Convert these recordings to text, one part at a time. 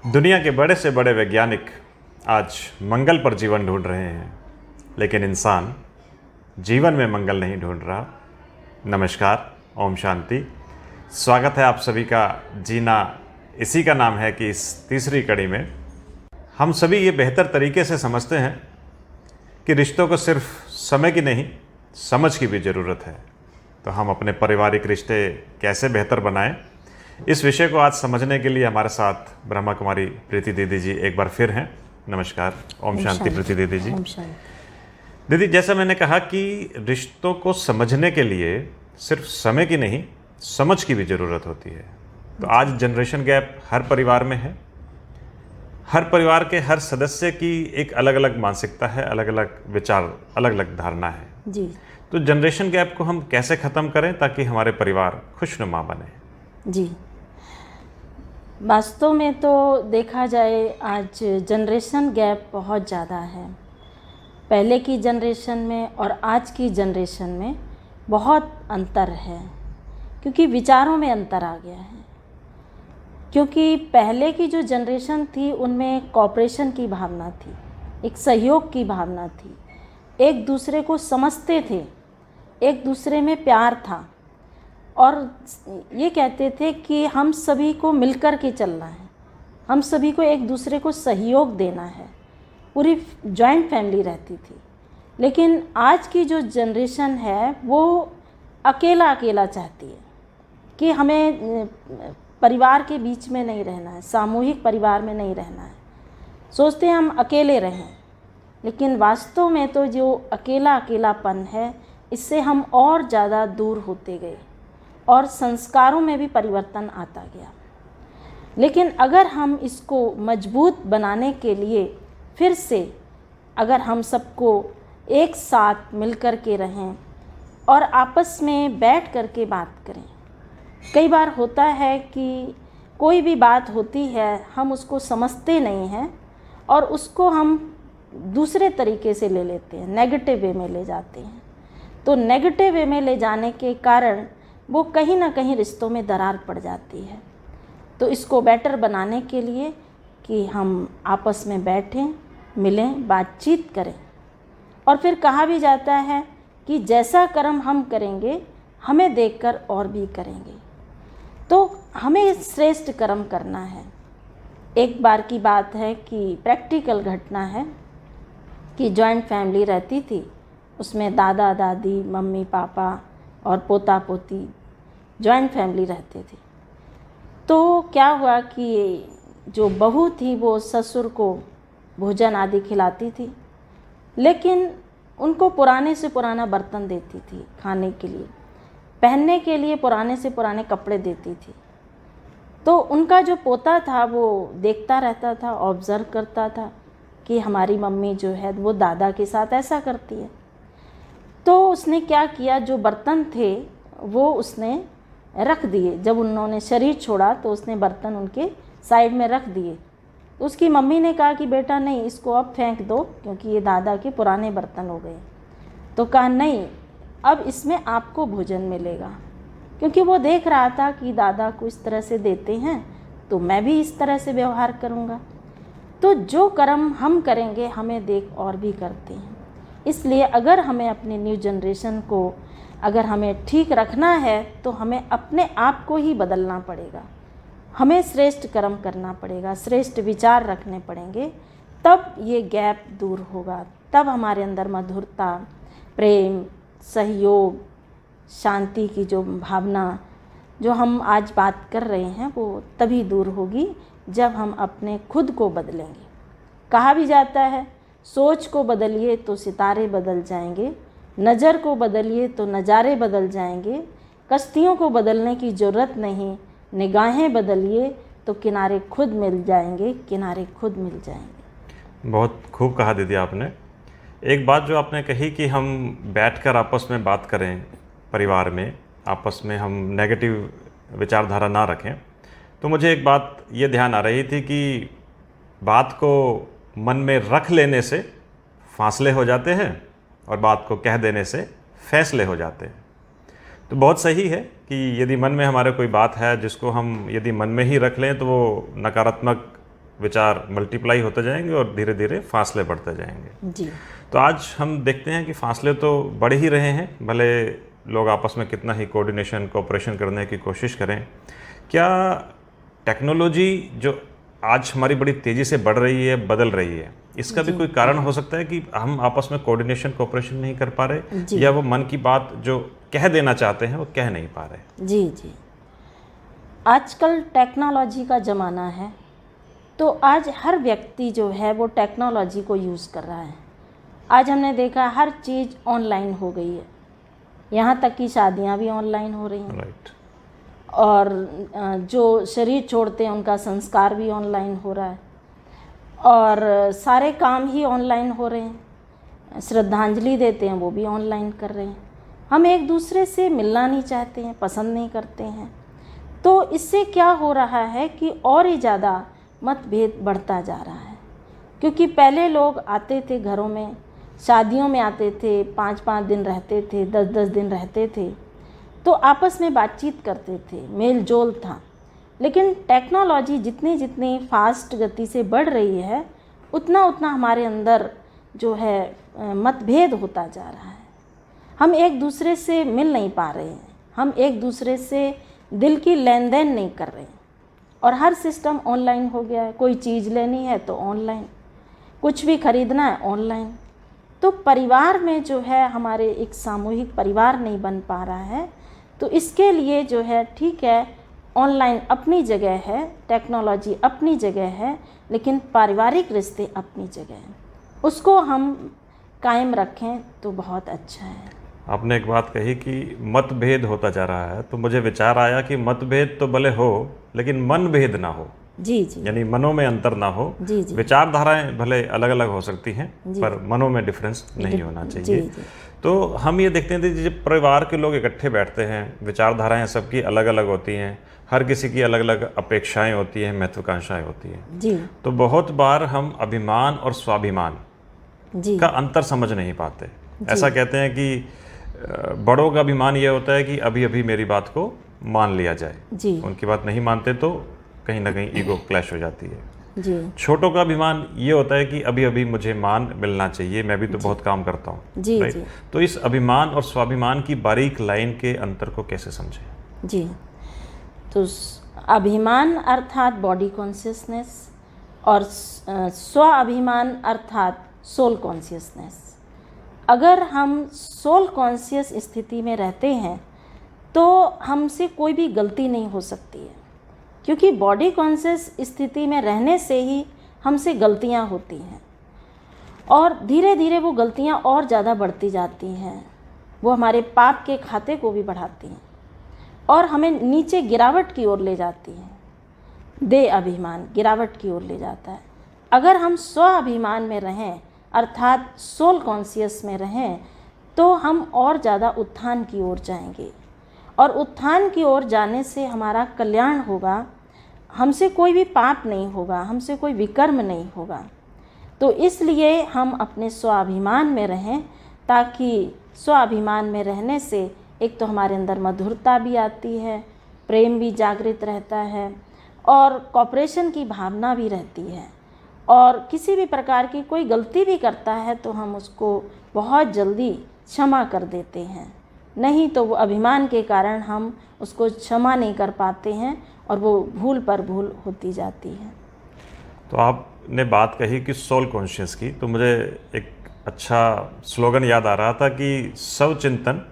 दुनिया के बड़े से बड़े वैज्ञानिक आज मंगल पर जीवन ढूंढ रहे हैं, लेकिन इंसान जीवन में मंगल नहीं ढूंढ रहा। नमस्कार, ओम शांति। स्वागत है आप सभी का जीना इसी का नाम है कि इस तीसरी कड़ी में हम सभी ये बेहतर तरीके से समझते हैं कि रिश्तों को सिर्फ समय की नहीं, समझ की भी ज़रूरत है। तो हम अपने पारिवारिक रिश्ते कैसे बेहतर बनाएं, इस विषय को आज समझने के लिए हमारे साथ ब्रह्मा कुमारी प्रीति दीदी जी एक बार फिर हैं। नमस्कार, ओम शांति प्रीति दीदी जी। दीदी, जैसा मैंने कहा कि रिश्तों को समझने के लिए सिर्फ समय की नहीं, समझ की भी ज़रूरत होती है। तो आज जनरेशन गैप हर परिवार में है। हर परिवार के हर सदस्य की एक अलग अलग मानसिकता है, अलग अलग विचार, अलग अलग धारणा है जी। तो जनरेशन गैप को हम कैसे ख़त्म करें ताकि हमारे परिवार खुशनुमा बने? जी, वास्तव में तो देखा जाए आज जनरेशन गैप बहुत ज़्यादा है। पहले की जनरेशन में और आज की जनरेशन में बहुत अंतर है, क्योंकि विचारों में अंतर आ गया है। क्योंकि पहले की जो जनरेशन थी उनमें कॉपरेशन की भावना थी, एक सहयोग की भावना थी, एक दूसरे को समझते थे, एक दूसरे में प्यार था और ये कहते थे कि हम सभी को मिलकर के चलना है, हम सभी को एक दूसरे को सहयोग देना है। पूरी जॉइंट फैमिली रहती थी। लेकिन आज की जो जनरेशन है वो अकेला अकेला चाहती है कि हमें परिवार के बीच में नहीं रहना है, सामूहिक परिवार में नहीं रहना है। सोचते हैं हम अकेले रहें, लेकिन वास्तव में तो जो अकेला अकेलापन है, इससे हम और ज़्यादा दूर होते गए और संस्कारों में भी परिवर्तन आता गया। लेकिन अगर हम इसको मजबूत बनाने के लिए फिर से अगर हम सबको एक साथ मिलकर के रहें और आपस में बैठ कर के बात करें। कई बार होता है कि कोई भी बात होती है, हम उसको समझते नहीं हैं और उसको हम दूसरे तरीके से ले लेते हैं, नेगेटिव वे में ले जाते हैं। तो नेगेटिव वे में ले जाने के कारण वो कहीं ना कहीं रिश्तों में दरार पड़ जाती है। तो इसको बेटर बनाने के लिए कि हम आपस में बैठें, मिलें, बातचीत करें। और फिर कहा भी जाता है कि जैसा कर्म हम करेंगे, हमें देखकर और भी करेंगे। तो हमें श्रेष्ठ कर्म करना है। एक बार की बात है कि प्रैक्टिकल घटना है कि जॉइंट फैमिली रहती थी। उसमें दादा दादी, मम्मी पापा और पोता पोती जॉइंट फैमिली रहते थे। तो क्या हुआ कि जो बहू थी वो ससुर को भोजन आदि खिलाती थी, लेकिन उनको पुराने से पुराना बर्तन देती थी खाने के लिए, पहनने के लिए पुराने से पुराने कपड़े देती थी। तो उनका जो पोता था वो देखता रहता था, ऑब्ज़र्व करता था कि हमारी मम्मी जो है वो दादा के साथ ऐसा करती है। तो उसने क्या किया, जो बर्तन थे वो उसने रख दिए। जब उन्होंने शरीर छोड़ा तो उसने बर्तन उनके साइड में रख दिए। उसकी मम्मी ने कहा कि बेटा नहीं, इसको अब फेंक दो क्योंकि ये दादा के पुराने बर्तन हो गए। तो कहा नहीं, अब इसमें आपको भोजन मिलेगा। क्योंकि वो देख रहा था कि दादा को इस तरह से देते हैं तो मैं भी इस तरह से व्यवहार करूँगा। तो जो कर्म हम करेंगे हमें देख और भी करते हैं। इसलिए अगर हमें अपनी न्यू जनरेशन को अगर हमें ठीक रखना है तो हमें अपने आप को ही बदलना पड़ेगा। हमें श्रेष्ठ कर्म करना पड़ेगा, श्रेष्ठ विचार रखने पड़ेंगे, तब ये गैप दूर होगा। तब हमारे अंदर मधुरता, प्रेम, सहयोग, शांति की जो भावना जो हम आज बात कर रहे हैं वो तभी दूर होगी जब हम अपने खुद को बदलेंगे। कहा भी जाता है, सोच को बदलिए तो सितारे बदल जाएंगे, नज़र को बदलिए तो नज़ारे बदल जाएंगे, कश्तियों को बदलने की ज़रूरत नहीं, निगाहें बदलिए तो किनारे खुद मिल जाएंगे, किनारे खुद मिल जाएंगे। बहुत खूब कहा दीदी आपने। एक बात जो आपने कही कि हम बैठकर आपस में बात करें, परिवार में आपस में हम नेगेटिव विचारधारा ना रखें, तो मुझे एक बात ये ध्यान आ रही थी कि बात को मन में रख लेने से फासले हो जाते हैं और बात को कह देने से फैसले हो जाते हैं। तो बहुत सही है कि यदि मन में हमारे कोई बात है जिसको हम यदि मन में ही रख लें तो वो नकारात्मक विचार मल्टीप्लाई होते जाएंगे और धीरे धीरे फासले बढ़ते जाएंगे। जी। तो आज हम देखते हैं कि फासले तो बढ़ ही रहे हैं, भले लोग आपस में कितना ही कोऑर्डिनेशन कोऑपरेशन करने की कोशिश करें। क्या टेक्नोलॉजी जो आज हमारी बड़ी तेज़ी से बढ़ रही है, बदल रही है, इसका भी कोई कारण हो सकता है कि हम आपस में कोऑर्डिनेशन कोऑपरेशन नहीं कर पा रहे, या वो मन की बात जो कह देना चाहते हैं वो कह नहीं पा रहे? जी जी, आजकल टेक्नोलॉजी का ज़माना है, तो आज हर व्यक्ति जो है वो टेक्नोलॉजी को यूज़ कर रहा है। आज हमने देखा हर चीज़ ऑनलाइन हो गई है, यहाँ तक कि शादियाँ भी ऑनलाइन हो रही हैं। राइट। और जो शरीर छोड़ते हैं उनका संस्कार भी ऑनलाइन हो रहा है, और सारे काम ही ऑनलाइन हो रहे हैं। श्रद्धांजलि देते हैं वो भी ऑनलाइन कर रहे हैं। हम एक दूसरे से मिलना नहीं चाहते हैं, पसंद नहीं करते हैं। तो इससे क्या हो रहा है कि और ही ज़्यादा मतभेद बढ़ता जा रहा है। क्योंकि पहले लोग आते थे घरों में, शादियों में आते थे, 5-5 दिन रहते थे, 10-10 दिन रहते थे, तो आपस में बातचीत करते थे, मेल जोल था। लेकिन टेक्नोलॉजी जितनी जितनी फास्ट गति से बढ़ रही है, उतना उतना हमारे अंदर जो है मतभेद होता जा रहा है। हम एक दूसरे से मिल नहीं पा रहे हैं, हम एक दूसरे से दिल की लेन देन नहीं कर रहे हैं, और हर सिस्टम ऑनलाइन हो गया है। कोई चीज़ लेनी है तो ऑनलाइन, कुछ भी खरीदना है ऑनलाइन। तो परिवार में जो है हमारे एक सामूहिक परिवार नहीं बन पा रहा है। तो इसके लिए जो है ठीक है, ऑनलाइन अपनी जगह है, टेक्नोलॉजी अपनी जगह है, लेकिन पारिवारिक रिश्ते अपनी जगह हैं, उसको हम कायम रखें तो बहुत अच्छा है। आपने एक बात कही कि मतभेद होता जा रहा है, तो मुझे विचार आया कि मतभेद तो भले हो लेकिन मनभेद ना हो। जी जी, यानी मनों में अंतर ना हो। जी जी, विचारधाराएं भले अलग अलग हो सकती हैं, पर मनों में डिफरेंस नहीं होना चाहिए। जी जी, तो हम ये देखते हैं कि जब परिवार के लोग इकट्ठे बैठते हैं, विचारधाराएं सबकी अलग अलग होती हैं, हर किसी की अलग अलग अपेक्षाएं होती हैं, महत्वाकांक्षाएं होती हैं। जी तो बहुत बार हम अभिमान और स्वाभिमान जी, का अंतर समझ नहीं पाते। ऐसा कहते हैं कि बड़ों का अभिमान ये होता है कि अभी अभी मेरी बात को मान लिया जाए, जी उनकी बात नहीं मानते तो कहीं ना कहीं ईगो क्लैश हो जाती है। जी, छोटों का अभिमान ये होता है कि अभी अभी मुझे मान मिलना चाहिए, मैं भी तो बहुत काम करता हूँ। जी राइट? जी, तो इस अभिमान और स्वाभिमान की बारीक लाइन के अंतर को कैसे समझें? जी। तो अभिमान अर्थात बॉडी कॉन्शियसनेस, और स्वाभिमान अर्थात सोल कॉन्शियसनेस। अगर हम सोल कॉन्शियस स्थिति में रहते हैं तो हमसे कोई भी गलती नहीं हो सकती है, क्योंकि बॉडी कॉन्शियस स्थिति में रहने से ही हमसे गलतियां होती हैं, और धीरे धीरे वो गलतियां और ज़्यादा बढ़ती जाती हैं। वो हमारे पाप के खाते को भी बढ़ाती हैं और हमें नीचे गिरावट की ओर ले जाती हैं। देह अभिमान गिरावट की ओर ले जाता है। अगर हम स्व अभिमान में रहें अर्थात सोल कॉन्शियस में रहें, तो हम और ज़्यादा उत्थान की ओर जाएंगे, और उत्थान की ओर जाने से हमारा कल्याण होगा। हमसे कोई भी पाप नहीं होगा, हमसे कोई विकर्म नहीं होगा। तो इसलिए हम अपने स्वाभिमान में रहें, ताकि स्वाभिमान में रहने से एक तो हमारे अंदर मधुरता भी आती है, प्रेम भी जागृत रहता है, और कॉपरेशन की भावना भी रहती है। और किसी भी प्रकार की कोई गलती भी करता है तो हम उसको बहुत जल्दी क्षमा कर देते हैं, नहीं तो वो अभिमान के कारण हम उसको क्षमा नहीं कर पाते हैं और वो भूल पर भूल होती जाती है। तो आपने बात कही कि सोल कॉन्शियस की, तो मुझे एक अच्छा स्लोगन याद आ रहा था कि सब चिंतन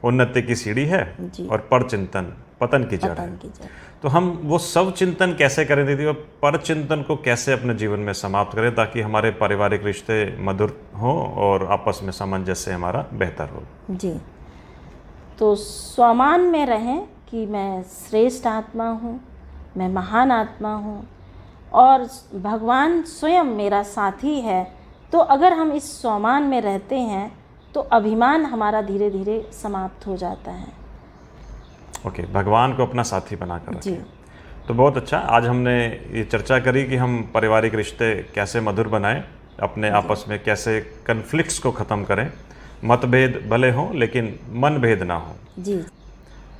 उन्नति की सीढ़ी है जी। और पर चिंतन पतन की जड़ है। पतन की जड़। तो हम वो सब चिंतन कैसे करें दीदी, और पर चिंतन को कैसे अपने जीवन में समाप्त करें, ताकि हमारे पारिवारिक रिश्ते मधुर हों और आपस में सामंजस्य हमारा बेहतर हो? जी, तो स्वमान में रहें कि मैं श्रेष्ठ आत्मा हूँ, मैं महान आत्मा हूँ, और भगवान स्वयं मेरा साथी है। तो अगर हम इस स्वमान में रहते हैं तो अभिमान हमारा धीरे धीरे समाप्त हो जाता है। ओके, भगवान को अपना साथी बनाकर जी। रखें। तो बहुत अच्छा, आज हमने ये चर्चा करी कि हम पारिवारिक रिश्ते कैसे मधुर बनाएं, अपने आपस में कैसे कन्फ्लिक्ट्स को ख़त्म करें, मतभेद भले हों लेकिन मनभेद ना हो। जी।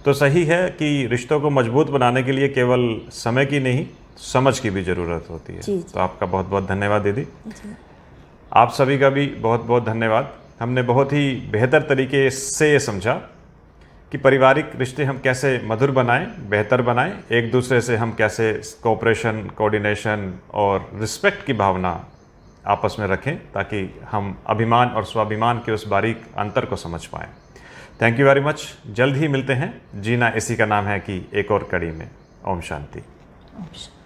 तो सही है कि रिश्तों को मजबूत बनाने के लिए केवल समय की नहीं समझ की भी ज़रूरत होती है। जी, जी। तो आपका बहुत बहुत धन्यवाद दीदी। जी। आप सभी का भी बहुत बहुत धन्यवाद। हमने बहुत ही बेहतर तरीके से ये समझा कि पारिवारिक रिश्ते हम कैसे मधुर बनाएं, बेहतर बनाएं, एक दूसरे से हम कैसे कोऑपरेशन, कोऑर्डिनेशन और रिस्पेक्ट की भावना आपस में रखें, ताकि हम अभिमान और स्वाभिमान के उस बारीक अंतर को समझ पाएं। Thank you very much. जल्द ही मिलते हैं। जीना इसी का नाम है कि एक और कड़ी में। ओम शांति। ओम शांति।